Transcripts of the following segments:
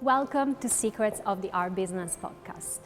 Welcome to Secrets of the Art Business podcast.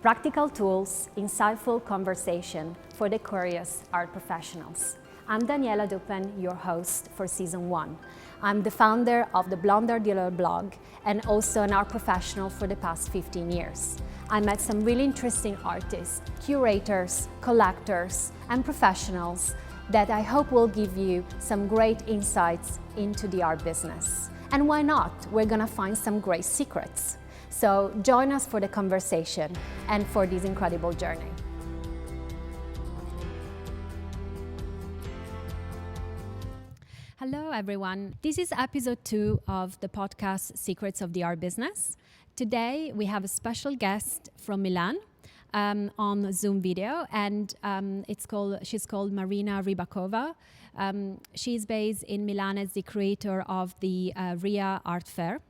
Practical tools, insightful conversation for the curious art professionals. I'm Daniela Dupen, your host for Season 1. I'm the founder of the Blonder Dealer blog and also an art professional for the past 15 years. I met some really interesting artists, curators, collectors, and professionals that I hope will give you some great insights into the art business. And why not? We're gonna find some great secrets. So join us for the conversation and for this incredible journey. Hello everyone. This is episode 2 of the podcast Secrets of the Art Business. Today we have a special guest from Milan on Zoom video, and she's called Maryna Rybakova. She's based in Milan as the creator of the RIA Art Fair.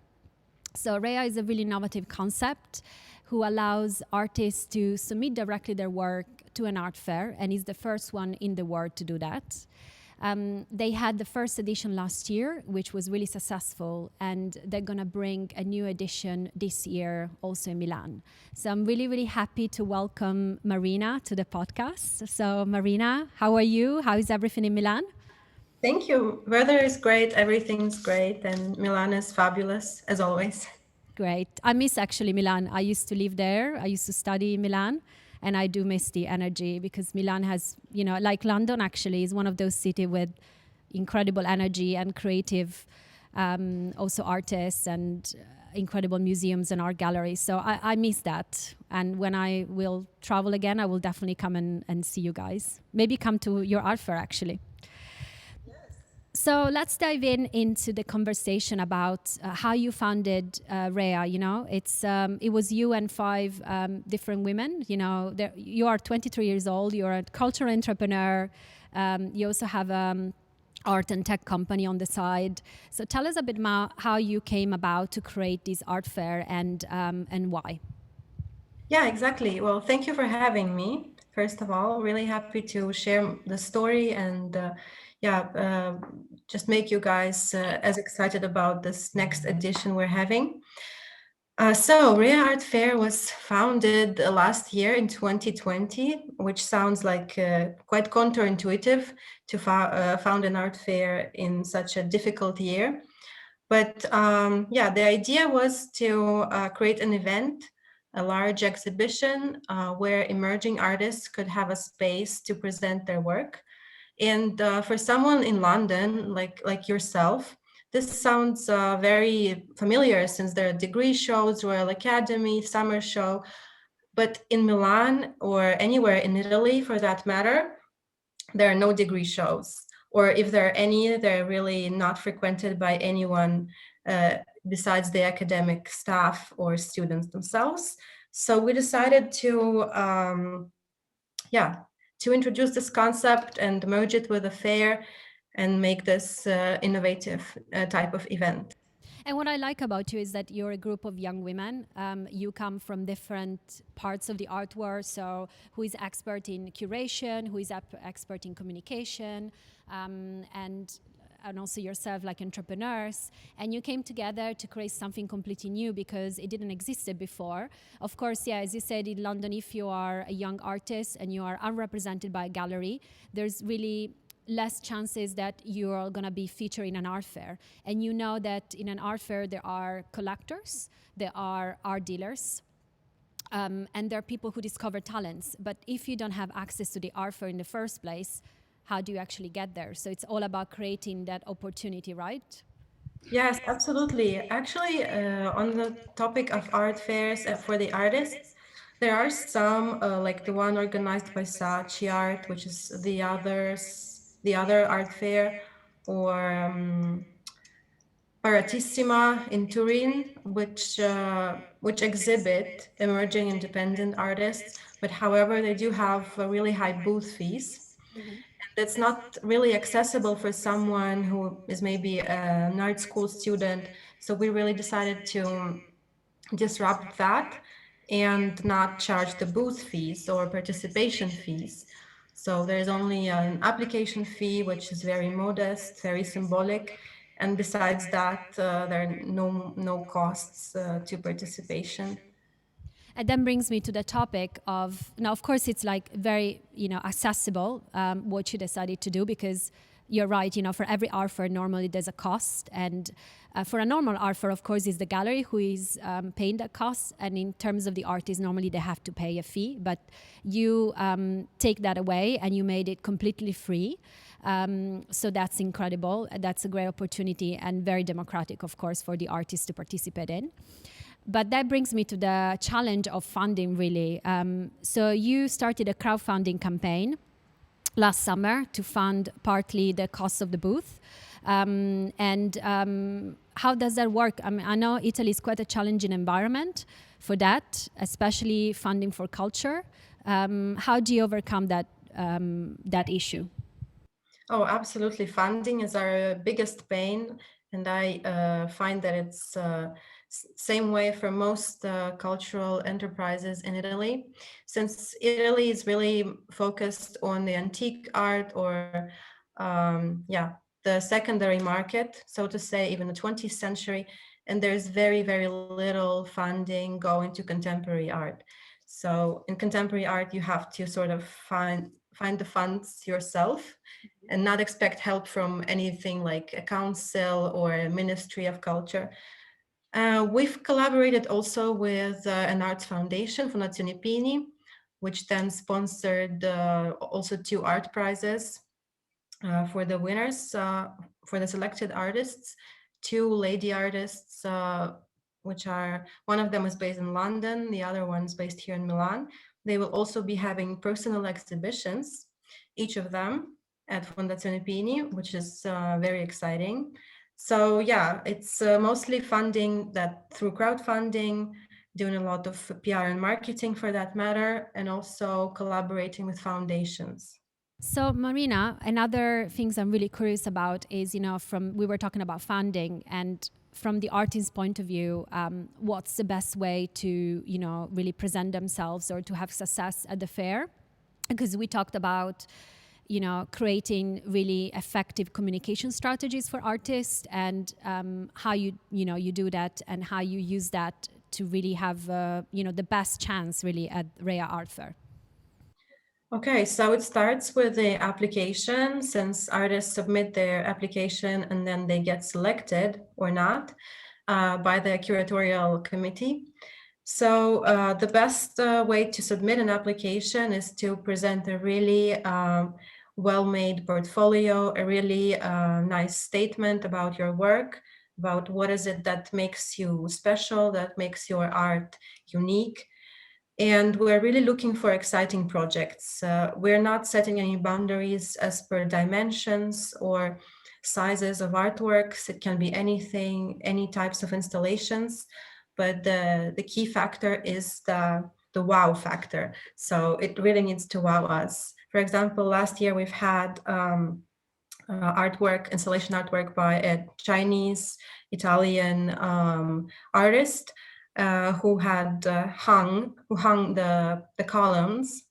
So RIA is a really innovative concept who allows artists to submit directly their work to an art fair, and is the first one in the world to do that. They had the first edition last year, which was really successful, and they're gonna bring a new edition this year also in Milan. So I'm really, really happy to welcome Maryna to the podcast. So Maryna, how are you? How is everything in Milan? Thank you. Weather is great, everything's great, and Milan is fabulous, as always. Great. I miss actually Milan. I used to live there. I used to study in Milan. And I do miss the energy because Milan has, like London actually is one of those cities with incredible energy and creative, also artists and incredible museums and art galleries. So I miss that. And when I will travel again, I will definitely come and see you guys. Maybe come to your art fair actually. So let's dive into the conversation about how you founded RIA. It was you and 5 different women. You are 23 years old. You're a cultural entrepreneur. You also have art and tech company on the side. So tell us a bit about how you came about to create this art fair and why. Yeah, exactly. Well, thank you for having me. First of all, really happy to share the story and just make you guys as excited about this next edition we're having. So RIA Art Fair was founded last year in 2020, which sounds like quite counterintuitive to found an art fair in such a difficult year. But the idea was to create an event, a large exhibition where emerging artists could have a space to present their work. And for someone in London, like yourself, this sounds very familiar since there are degree shows, Royal Academy, summer show. But in Milan or anywhere in Italy, for that matter, there are no degree shows. Or if there are any, they're really not frequented by anyone besides the academic staff or students themselves. So we decided to introduce this concept and merge it with a fair and make this innovative type of event. And what I like about you is that you're a group of young women. You come from different parts of the art world. So who is expert in curation, who is expert in communication, and also yourself like entrepreneurs. And you came together to create something completely new because it didn't exist before. Of course, as you said, in London, if you are a young artist and you are unrepresented by a gallery, there's really less chances that you're going to be featured in an art fair. And you know that in an art fair, there are collectors, there are art dealers, and there are people who discover talents. But if you don't have access to the art fair in the first place, how do you actually get there? So it's all about creating that opportunity, right? Yes, absolutely. Actually, on the topic of art fairs for the artists, there are some, like the one organized by Saatchi Art, which is the other art fair, or Paratissima in Turin, which exhibit emerging independent artists, but however, they do have really high booth fees. That's not really accessible for someone who is maybe an art school student. So we really decided to disrupt that and not charge the booth fees or participation fees. So there's only an application fee, which is very modest, very symbolic. And besides that, there are no costs to participation. And then brings me to the topic of, now of course it's like very, accessible, what you decided to do, because you're right, for every art fair normally there's a cost, and for a normal art fair, of course, is the gallery who is paying that cost, and in terms of the artists, normally they have to pay a fee, but you take that away and you made it completely free. So that's incredible. That's a great opportunity and very democratic, of course, for the artists to participate in. But that brings me to the challenge of funding, really. So you started a crowdfunding campaign last summer to fund partly the cost of the booth. How does that work? I mean, I know Italy is quite a challenging environment for that, especially funding for culture. How do you overcome that issue? Oh, absolutely. Funding is our biggest pain, and I find that it's same way for most cultural enterprises in Italy. Since Italy is really focused on the antique art or the secondary market, so to say, even the 20th century, and there's very, very little funding going to contemporary art. So in contemporary art, you have to sort of find the funds yourself and not expect help from anything like a council or a ministry of culture. We've collaborated also with an arts foundation, Fondazione Pini, which then sponsored also 2 art prizes for the winners, for the selected artists, 2 lady artists, which are, one of them is based in London, the other one's based here in Milan. They will also be having personal exhibitions, each of them, at Fondazione Pini, which is very exciting. So yeah, it's mostly funding that through crowdfunding, doing a lot of PR and marketing for that matter, and also collaborating with foundations. So, Maryna, another things I'm really curious about is, we were talking about funding, and from the artist's point of view, what's the best way to, really present themselves or to have success at the fair? Because we talked about, creating really effective communication strategies for artists, and how you do that, and how you use that to really have, the best chance really at Rhea Art Fair. Okay, so it starts with the application, since artists submit their application and then they get selected or not by the curatorial committee. So the best way to submit an application is to present a really well-made portfolio, a really nice statement about your work, about what is it that makes you special, that makes your art unique. And we're really looking for exciting projects. We're not setting any boundaries as per dimensions or sizes of artworks. It can be anything, any types of installations, but the key factor is the wow factor. So it really needs to wow us. For example, last year we've had artwork, installation artwork by a Chinese Italian artist who hung the columns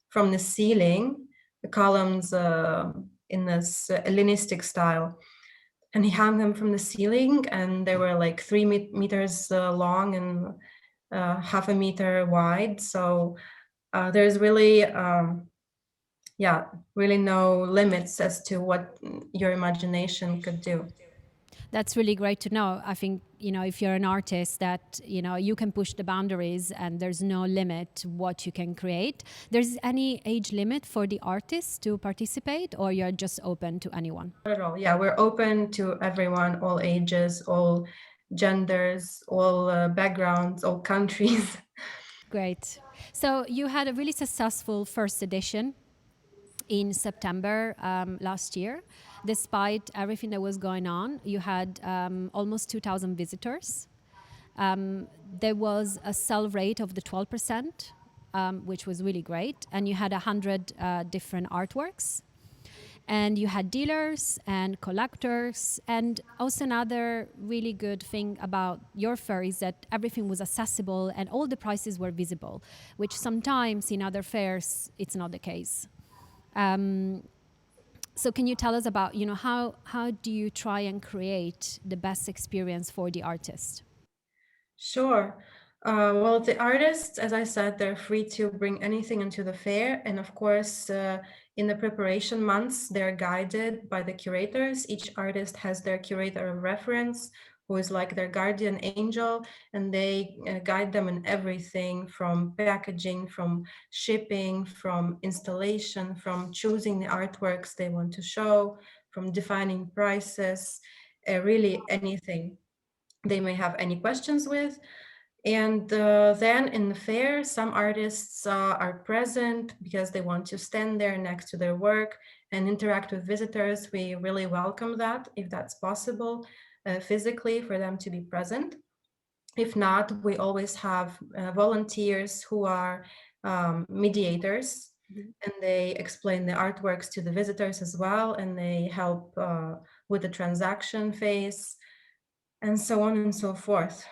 from the ceiling, the columns in this Hellenistic style. And he hung them from the ceiling, and they were like 3 meters long and half a meter wide. So there's really really no limits as to what your imagination could do. That's really great to know. I think, if you're an artist, that, you can push the boundaries and there's no limit what you can create. There's any age limit for the artists to participate, or you're just open to anyone? Not at all. Yeah, we're open to everyone, all ages, all genders, all backgrounds, all countries. Great. So you had a really successful first edition in September last year. Despite everything that was going on, you had almost 2,000 visitors. There was a sell rate of the 12%, which was really great. And you had 100 different artworks. And you had dealers and collectors. And also another really good thing about your fair is that everything was accessible and all the prices were visible, which sometimes in other fairs, it's not the case. So can you tell us about, how do you try and create the best experience for the artist? Sure. Well, the artists, as I said, they're free to bring anything into the fair. And of course, in the preparation months, they're guided by the curators. Each artist has their curator of reference, who is like their guardian angel, and they guide them in everything from packaging, from shipping, from installation, from choosing the artworks they want to show, from defining prices, really anything they may have any questions with. And then in the fair, some artists are present because they want to stand there next to their work and interact with visitors. We really welcome that if that's possible physically for them to be present. If not, we always have volunteers who are mediators, and they explain the artworks to the visitors as well, and they help with the transaction phase and so on and so forth.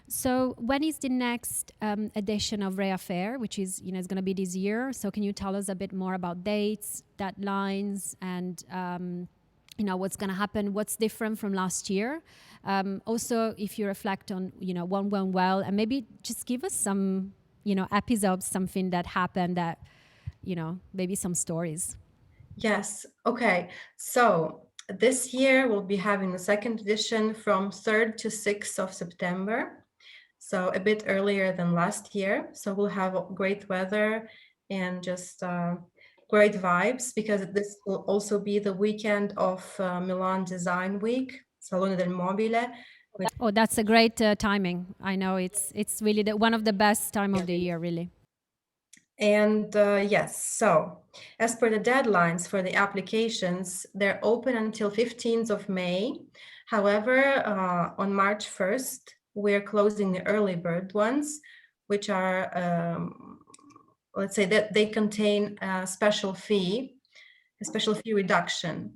So when is the next edition of Rhea Fair, which is, is going to be this year? So can you tell us a bit more about dates, deadlines, and what's going to happen? What's different from last year? Also, if you reflect on what went well, and maybe just give us some episodes, something that happened that maybe some stories. Yes. Okay. So this year we'll be having the second edition from 3rd to 6th of September. So a bit earlier than last year. So we'll have great weather and just great vibes, because this will also be the weekend of Milan Design Week, Salone del Mobile. Oh, that's a great timing. I know it's really one of the best time of the year, really. And yes, so as per the deadlines for the applications, they're open until 15th of May. However, on March 1st, we're closing the early bird ones, which are, let's say that they contain a special fee reduction.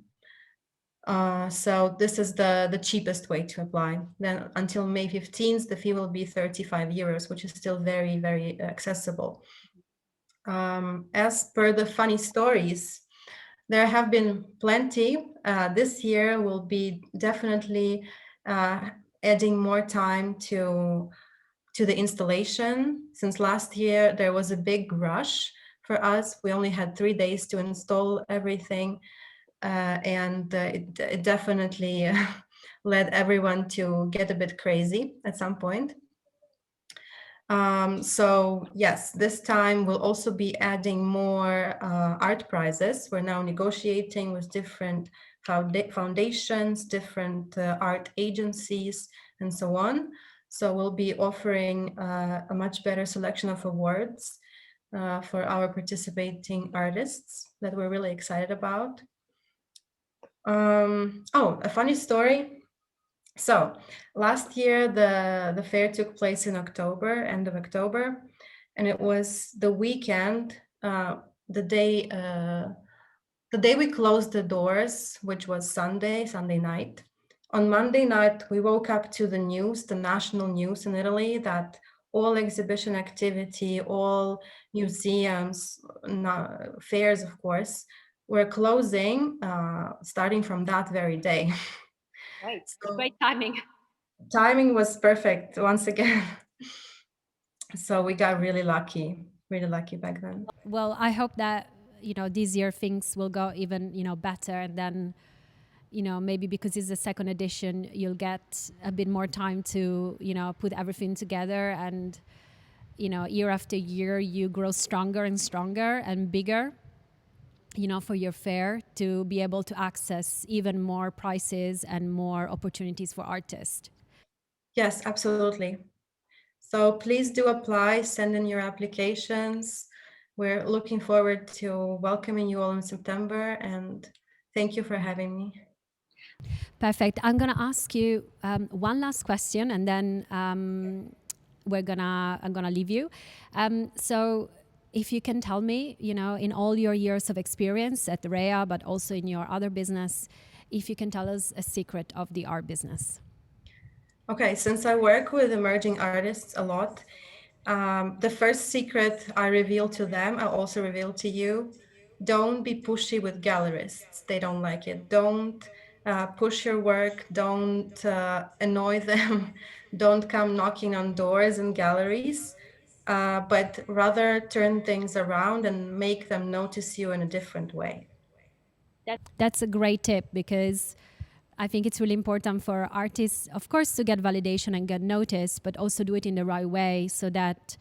So this is the cheapest way to apply. Then until May 15th, the fee will be 35 euros, which is still very, very accessible. As per the funny stories, there have been plenty. This year will be definitely adding more time to the installation. Since last year, there was a big rush for us. We only had 3 days to install everything. And it definitely led everyone to get a bit crazy at some point. So yes, this time we'll also be adding more art prizes. We're now negotiating with different foundations, different art agencies, and so on. So we'll be offering a much better selection of awards for our participating artists that we're really excited about. Oh, a funny story. So last year, the fair took place in October, end of October, and it was the weekend, the day we closed the doors, which was Sunday night. On Monday night, we woke up to the news, the national news in Italy, that all exhibition activity, all museums, fairs, of course, were closing, starting from that very day. Right. So Great timing. timing was perfect once again. So we got really lucky back then. Well, I hope that this year things will go even better, and then maybe because it's the second edition, you'll get a bit more time to put everything together, and year after year you grow stronger and stronger and bigger for your fair, to be able to access even more prices and more opportunities for artists. Yes, absolutely. So please do apply, send in your applications. We're looking forward to welcoming you all in September, and thank you for having me. Perfect. I'm going to ask you one last question, and then I'm gonna leave you. So if you can tell me, in all your years of experience at Rhea, but also in your other business, if you can tell us a secret of the art business. Okay, since I work with emerging artists a lot, the first secret I reveal to them, I'll also reveal to you. don't be pushy with gallerists. They don't like it. Don't push your work. Don't annoy them. Don't come knocking on doors in galleries, but rather turn things around and make them notice you in a different way. That's a great tip, because I think it's really important for artists, of course, to get validation and get noticed, but also do it in the right way so that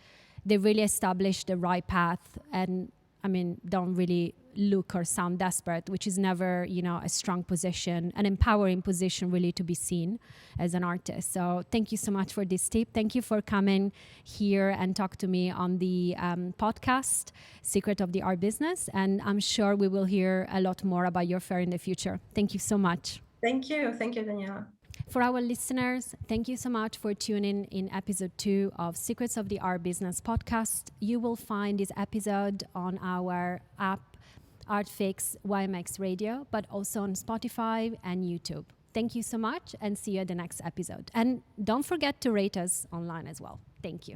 they really establish the right path and, I mean, don't really look or sound desperate, which is never, you know, a strong position, an empowering position really to be seen as an artist. So thank you so much for this tip. Thank you for coming here and talk to me on the podcast, Secret of the Art Business. And I'm sure we will hear a lot more about your fair in the future. Thank you so much. Thank you. Thank you, Daniela. For our listeners, thank you so much for tuning in episode 2 of Secrets of the Art Business podcast. You will find this episode on our app, Artfix YMX Radio, but also on Spotify and YouTube. Thank you so much, and see you at the next episode. And don't forget to rate us online as well. Thank you.